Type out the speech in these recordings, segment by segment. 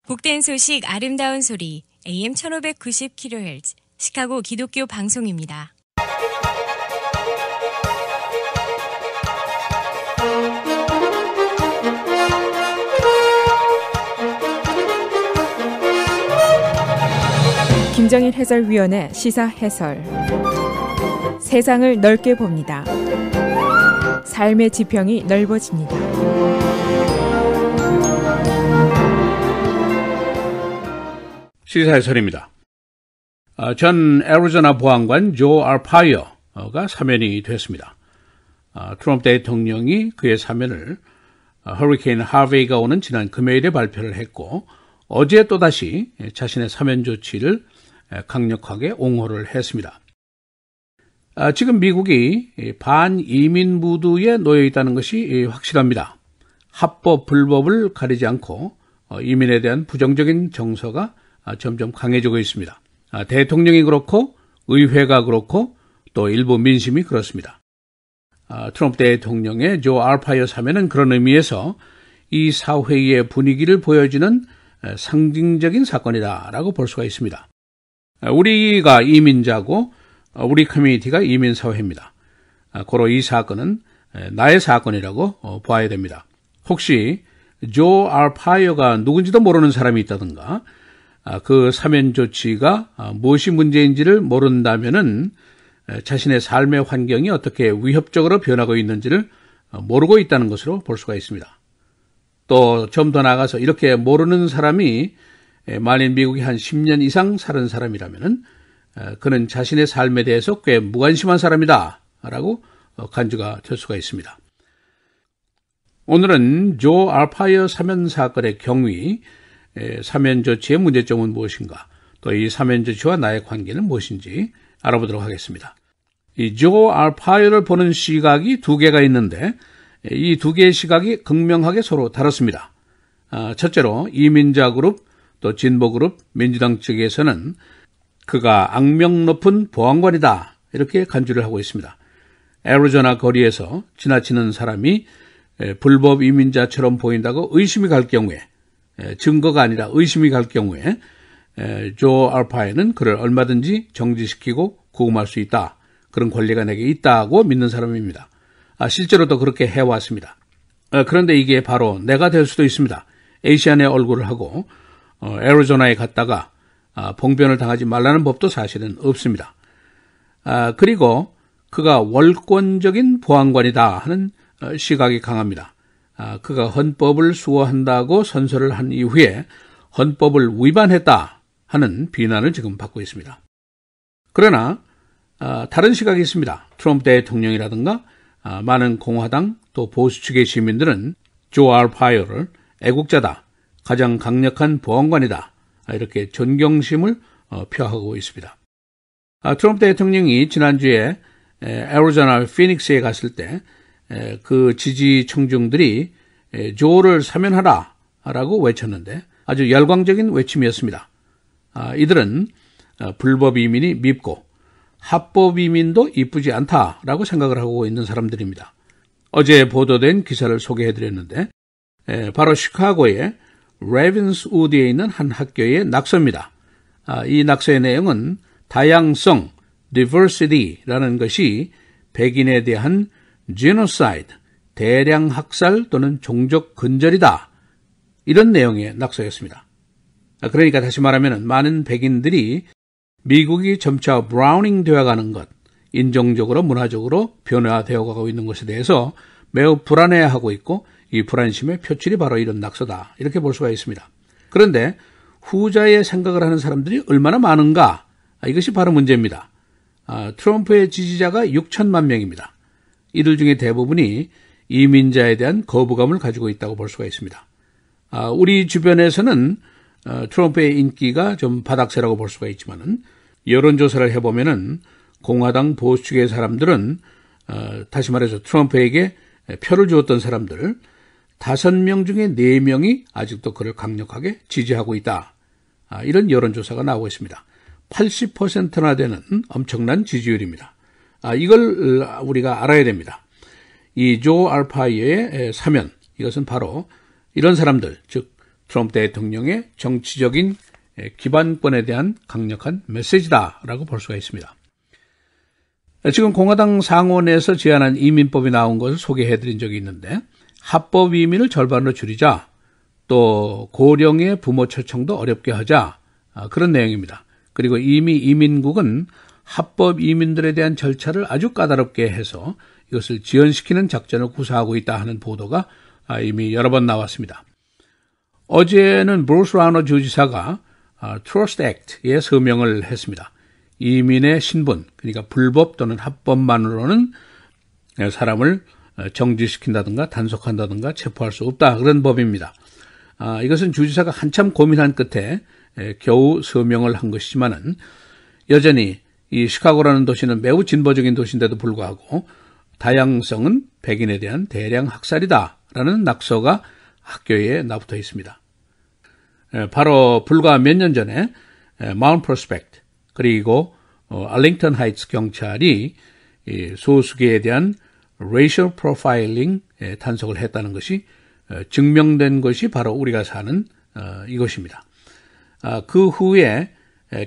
복된 소식 아름다운 소리 AM 1590kHz 시카고 기독교 방송입니다. 김정일 해설위원의 시사 해설. 세상을 넓게 봅니다. 삶의 지평이 넓어집니다. 시사 해설입니다. 전 애리조나 보안관 조 알파이어가 사면이 됐습니다. 트럼프 대통령이 그의 사면을 허리케인 하베이가 오는 지난 금요일에 발표를 했고, 어제 또다시 자신의 사면 조치를 강력하게 옹호를 했습니다. 지금 미국이 반이민 무드에 놓여 있다는 것이 확실합니다. 합법, 불법을 가리지 않고 이민에 대한 부정적인 정서가 점점 강해지고 있습니다. 대통령이 그렇고 의회가 그렇고 또 일부 민심이 그렇습니다. 트럼프 대통령의 조 알파이어 사면은 그런 의미에서 이 사회의 분위기를 보여주는 상징적인 사건이다라고 볼 수가 있습니다. 우리가 이민자고 우리 커뮤니티가 이민사회입니다. 고로 이 사건은 나의 사건이라고 봐야 됩니다. 혹시 조 알파이어가 누군지도 모르는 사람이 있다든가 그 사면 조치가 무엇이 문제인지를 모른다면은 자신의 삶의 환경이 어떻게 위협적으로 변하고 있는지를 모르고 있다는 것으로 볼 수가 있습니다. 또 좀 더 나아가서 이렇게 모르는 사람이 만일 미국에 한 10년 이상 사는 사람이라면은 그는 자신의 삶에 대해서 꽤 무관심한 사람이다 라고 간주가 될 수가 있습니다. 오늘은 조 알파이어 사면 사건의 경위, 사면 조치의 문제점은 무엇인가, 또 이 사면 조치와 나의 관계는 무엇인지 알아보도록 하겠습니다. 이 조 알파이어를 보는 시각이 두 개가 있는데 이 두 개의 시각이 극명하게 서로 다릅니다. 첫째로 이민자 그룹, 또 진보 그룹, 민주당 측에서는 그가 악명 높은 보안관이다 이렇게 간주를 하고 있습니다. 애리조나 거리에서 지나치는 사람이 불법 이민자처럼 보인다고 의심이 갈 경우에, 증거가 아니라 의심이 갈 경우에 조 알파이어는 그를 얼마든지 정지시키고 구금할 수 있다. 그런 권리가 내게 있다고 믿는 사람입니다. 실제로도 그렇게 해왔습니다. 그런데 이게 바로 내가 될 수도 있습니다. 에이시안의 얼굴을 하고 애리조나에 갔다가 봉변을 당하지 말라는 법도 사실은 없습니다. 그리고 그가 월권적인 보안관이다 하는 시각이 강합니다. 그가 헌법을 수호한다고 선서를 한 이후에 헌법을 위반했다 하는 비난을 지금 받고 있습니다. 그러나 다른 시각이 있습니다. 트럼프 대통령이라든가 많은 공화당 또 보수 측의 시민들은 조 알파이어를 애국자다, 가장 강력한 보안관이다 이렇게 존경심을 표하고 있습니다. 트럼프 대통령이 지난주에 애리조나 피닉스에 갔을 때 그 지지 청중들이 조를 사면하라 라고 외쳤는데 아주 열광적인 외침이었습니다. 이들은 불법 이민이 밉고 합법 이민도 이쁘지 않다라고 생각을 하고 있는 사람들입니다. 어제 보도된 기사를 소개해드렸는데 바로 시카고의 레빈스우드에 있는 한 학교의 낙서입니다. 이 낙서의 내용은 다양성, diversity라는 것이 백인에 대한 genocide, 대량 학살 또는 종족 근절이다. 이런 내용의 낙서였습니다. 그러니까 다시 말하면 많은 백인들이 미국이 점차 브라우닝 되어가는 것, 인종적으로 문화적으로 변화되어 가고 있는 것에 대해서 매우 불안해하고 있고 이 불안심의 표출이 바로 이런 낙서다 이렇게 볼 수가 있습니다. 그런데 후자의 생각을 하는 사람들이 얼마나 많은가, 이것이 바로 문제입니다. 트럼프의 지지자가 6천만 명입니다. 이들 중에 대부분이 이민자에 대한 거부감을 가지고 있다고 볼 수가 있습니다. 우리 주변에서는 트럼프의 인기가 좀 바닥세라고 볼 수가 있지만은 여론조사를 해보면은 공화당 보수 측의 사람들은 다시 말해서 트럼프에게 표를 주었던 사람들 5명 중에 4명이 아직도 그를 강력하게 지지하고 있다. 이런 여론조사가 나오고 있습니다. 80%나 되는 엄청난 지지율입니다. 이걸 우리가 알아야 됩니다. 이 조 알파이어의 사면, 이것은 바로 이런 사람들, 즉 트럼프 대통령의 정치적인 기반권에 대한 강력한 메시지다라고 볼 수가 있습니다. 지금 공화당 상원에서 제안한 이민법이 나온 것을 소개해드린 적이 있는데 합법 이민을 절반으로 줄이자, 또 고령의 부모 초청도 어렵게 하자, 그런 내용입니다. 그리고 이미 이민국은 합법 이민들에 대한 절차를 아주 까다롭게 해서 이것을 지연시키는 작전을 구사하고 있다 하는 보도가 이미 여러 번 나왔습니다. 어제는 브루스 라너 주지사가 Trust Act에 서명을 했습니다. 이민의 신분, 그러니까 불법 또는 합법만으로는 사람을 정지시킨다든가 단속한다든가 체포할 수 없다, 그런 법입니다. 이것은 주지사가 한참 고민한 끝에 겨우 서명을 한 것이지만은 여전히 이 시카고라는 도시는 매우 진보적인 도시인데도 불구하고 다양성은 백인에 대한 대량 학살이다라는 낙서가 학교에 나붙어 있습니다. 바로 불과 몇 년 전에 마운트 프로스펙트 그리고 알링턴 하이츠 경찰이 소수계에 대한 racial profiling 단속을 했다는 것이 증명된 것이 바로 우리가 사는 이것입니다. 그 후에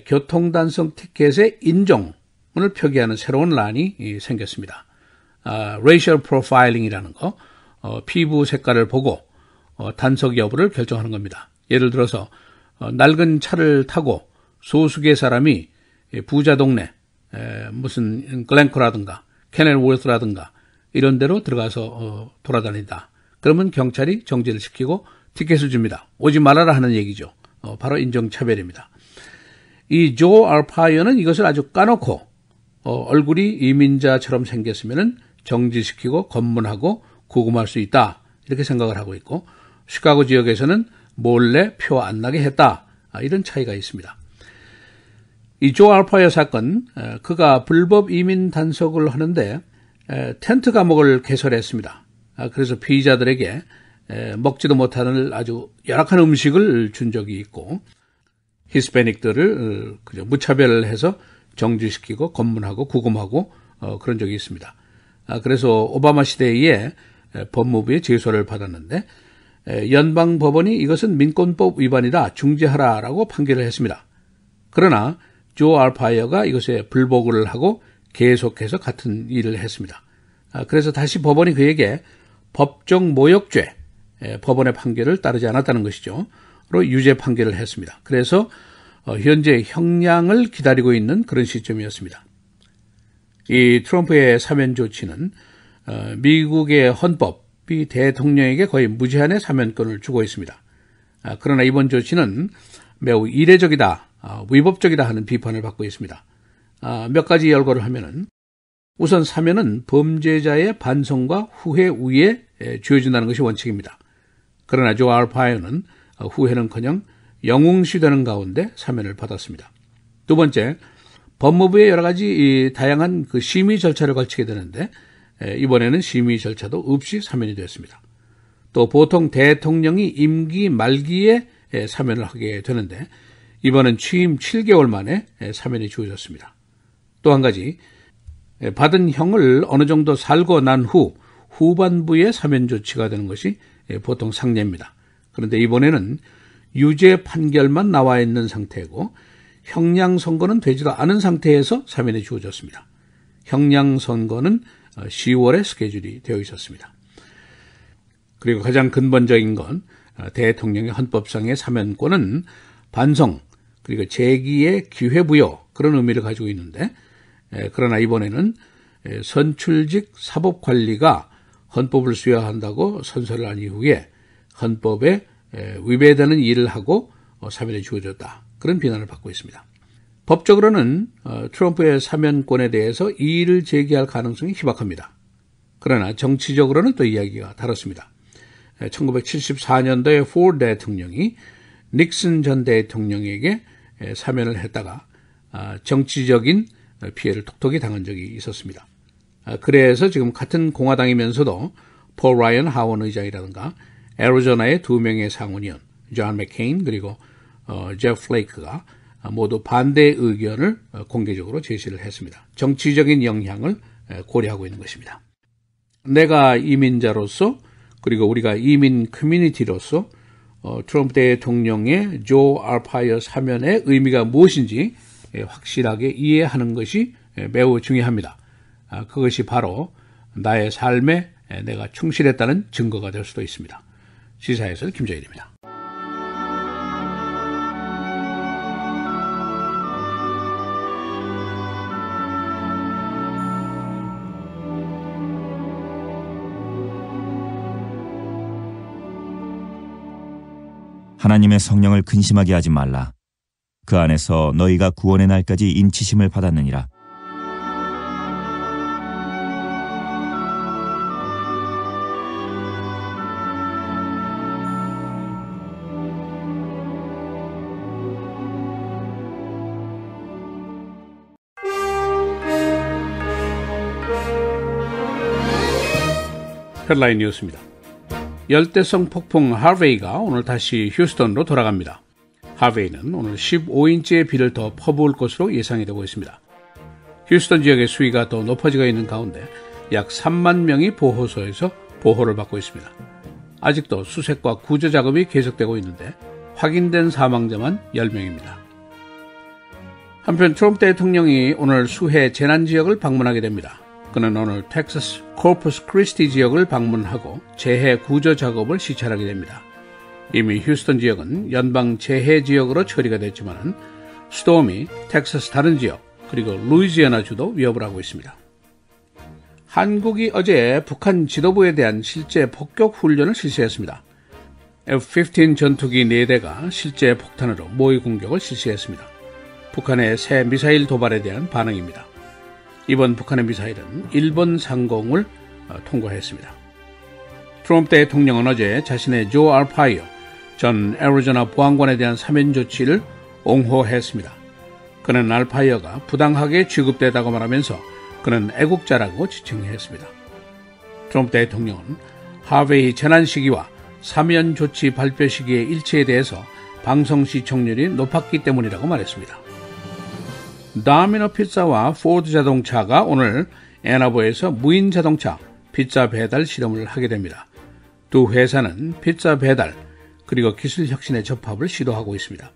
교통단속 티켓의 인종을 표기하는 새로운 란이 생겼습니다. racial profiling이라는 거, 피부 색깔을 보고 단속 여부를 결정하는 겁니다. 예를 들어서 낡은 차를 타고 소수계 사람이 부자 동네, 무슨 글렌코라든가 케넬월스라든가 이런 데로 들어가서 돌아다닌다. 그러면 경찰이 정지를 시키고 티켓을 줍니다. 오지 말아라 하는 얘기죠. 바로 인종차별입니다. 이 조 알파이어는 이것을 아주 까놓고 얼굴이 이민자처럼 생겼으면 정지시키고 검문하고 구금할 수 있다, 이렇게 생각을 하고 있고, 시카고 지역에서는 몰래 표 안 나게 했다, 이런 차이가 있습니다. 이 조 알파이어 사건, 그가 불법 이민 단속을 하는데 텐트 감옥을 개설했습니다. 그래서 피의자들에게 먹지도 못하는 아주 열악한 음식을 준 적이 있고, 히스패닉들을 무차별해서 정지시키고 검문하고 구금하고 그런 적이 있습니다. 그래서 오바마 시대에 법무부의 제소를 받았는데 연방법원이 이것은 민권법 위반이다, 중지하라라고 판결을 했습니다. 그러나 조 알파이어가 이것에 불복을 하고 계속해서 같은 일을 했습니다. 그래서 다시 법원이 그에게 법정 모욕죄, 법원의 판결을 따르지 않았다는 것이죠. 로 유죄 판결을 했습니다. 그래서 현재 형량을 기다리고 있는 그런 시점이었습니다. 이 트럼프의 사면 조치는 미국의 헌법이 대통령에게 거의 무제한의 사면권을 주고 있습니다. 그러나 이번 조치는 매우 이례적이다, 위법적이다 하는 비판을 받고 있습니다. 몇 가지 열거를 하면은, 우선 사면은 범죄자의 반성과 후회 후에 주어진다는 것이 원칙입니다. 그러나 조 알파이어는 후회는커녕 영웅시되는 가운데 사면을 받았습니다. 두 번째, 법무부의 여러 가지 다양한 그 심의 절차를 거치게 되는데 이번에는 심의 절차도 없이 사면이 되었습니다. 또 보통 대통령이 임기 말기에 사면을 하게 되는데 이번은 취임 7개월 만에 사면이 주어졌습니다. 또 한 가지, 받은 형을 어느 정도 살고 난 후 후반부에 사면 조치가 되는 것이 보통 상례입니다. 그런데 이번에는 유죄 판결만 나와 있는 상태고 형량 선고는 되지도 않은 상태에서 사면이 주어졌습니다. 형량 선고는 10월에 스케줄이 되어 있었습니다. 그리고 가장 근본적인 건 대통령의 헌법상의 사면권은 반성 그리고 재기의 기회 부여, 그런 의미를 가지고 있는데, 그러나 이번에는 선출직 사법관리가 헌법을 수여한다고 선서를 한 이후에 헌법에 위배되는 일을 하고 사면이 주어졌다, 그런 비난을 받고 있습니다. 법적으로는 트럼프의 사면권에 대해서 이의를 제기할 가능성이 희박합니다. 그러나 정치적으로는 또 이야기가 다릅니다. 1974년도에 포드 대통령이 닉슨 전 대통령에게 사면을 했다가 정치적인 피해를 톡톡히 당한 적이 있었습니다. 그래서 지금 같은 공화당이면서도 폴 라이언 하원 의장이라든가 애리조나의 두 명의 상원의원 존 맥케인 그리고 제프 플레이크가 모두 반대 의견을 공개적으로 제시를 했습니다. 정치적인 영향을 고려하고 있는 것입니다. 내가 이민자로서 그리고 우리가 이민 커뮤니티로서 트럼프 대통령의 조 알파이어 사면의 의미가 무엇인지 확실하게 이해하는 것이 매우 중요합니다. 그것이 바로 나의 삶에 내가 충실했다는 증거가 될 수도 있습니다. 시사해설 김정일입니다. 하나님의 성령을 근심하게 하지 말라. 그 안에서 너희가 구원의 날까지 인치심을 받았느니라. 헤드라인 뉴스입니다. 열대성 폭풍 하베이가 오늘 다시 휴스턴으로 돌아갑니다. 하베이는 오늘 15인치의 비를 더 퍼부을 것으로 예상이 되고 있습니다. 휴스턴 지역의 수위가 더 높아지고 있는 가운데 약 3만 명이 보호소에서 보호를 받고 있습니다. 아직도 수색과 구조 작업이 계속되고 있는데 확인된 사망자만 10명입니다. 한편 트럼프 대통령이 오늘 수해 재난지역을 방문하게 됩니다. 그는 오늘 텍사스 코퍼스 크리스티 지역을 방문하고 재해 구조 작업을 시찰하게 됩니다. 이미 휴스턴 지역은 연방 재해 지역으로 처리가 됐지만 스톰이 텍사스 다른 지역 그리고 루이지애나주도 위협을 하고 있습니다. 한국이 어제 북한 지도부에 대한 실제 폭격 훈련을 실시했습니다. F-15 전투기 4대가 실제 폭탄으로 모의 공격을 실시했습니다. 북한의 새 미사일 도발에 대한 반응입니다. 이번 북한의 미사일은 일본 상공을 통과했습니다. 트럼프 대통령은 어제 자신의 조 알파이어 전 애리조나 보안관에 대한 사면 조치를 옹호했습니다. 그는 알파이어가 부당하게 취급되다고 말하면서 그는 애국자라고 지칭했습니다. 트럼프 대통령은 하베이 재난 시기와 사면 조치 발표 시기의 일치에 대해서 방송 시청률이 높았기 때문이라고 말했습니다. 다미노 피자와 포드 자동차가 오늘 애나보에서 무인 자동차 피자 배달 실험을 하게 됩니다. 두 회사는 피자 배달 그리고 기술 혁신의 접합을 시도하고 있습니다.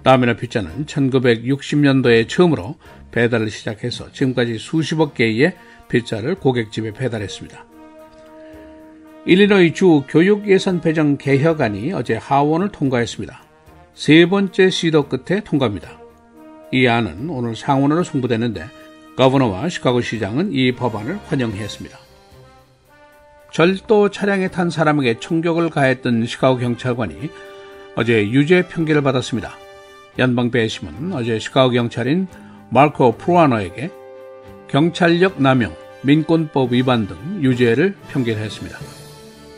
다미노 피자는 1960년도에 처음으로 배달을 시작해서 지금까지 수십억 개의 피자를 고객집에 배달했습니다. 일리노이 주 교육예산 배정 개혁안이 어제 하원을 통과했습니다. 세 번째 시도 끝에 통과합니다. 이 안은 오늘 상원으로 송부됐는데 거버너와 시카고 시장은 이 법안을 환영했습니다. 절도 차량에 탄 사람에게 총격을 가했던 시카고 경찰관이 어제 유죄 판결을 받았습니다. 연방 배심은 어제 시카고 경찰인 마르코 프루아노에게 경찰력 남용, 민권법 위반 등 유죄를 판결했습니다.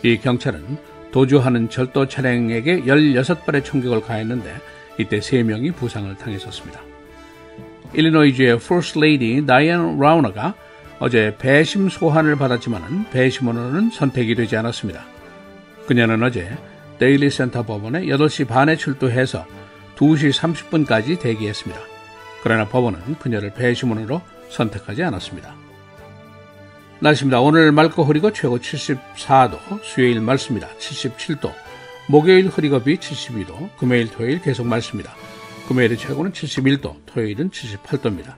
이 경찰은 도주하는 절도 차량에게 16발의 총격을 가했는데 이때 3명이 부상을 당했었습니다. 일리노이주의 First Lady 다이앤 라우너가 어제 배심 소환을 받았지만 배심원으로는 선택이 되지 않았습니다. 그녀는 어제 데일리 센터 법원에 8시 반에 출두해서 2시 30분까지 대기했습니다. 그러나 법원은 그녀를 배심원으로 선택하지 않았습니다. 날씨입니다. 오늘 맑고 흐리고 최고 74도, 수요일 맑습니다. 77도, 목요일 흐리고 비 72도, 금요일 토요일 계속 맑습니다. 금요일의 최고는 71도, 토요일은 78도입니다.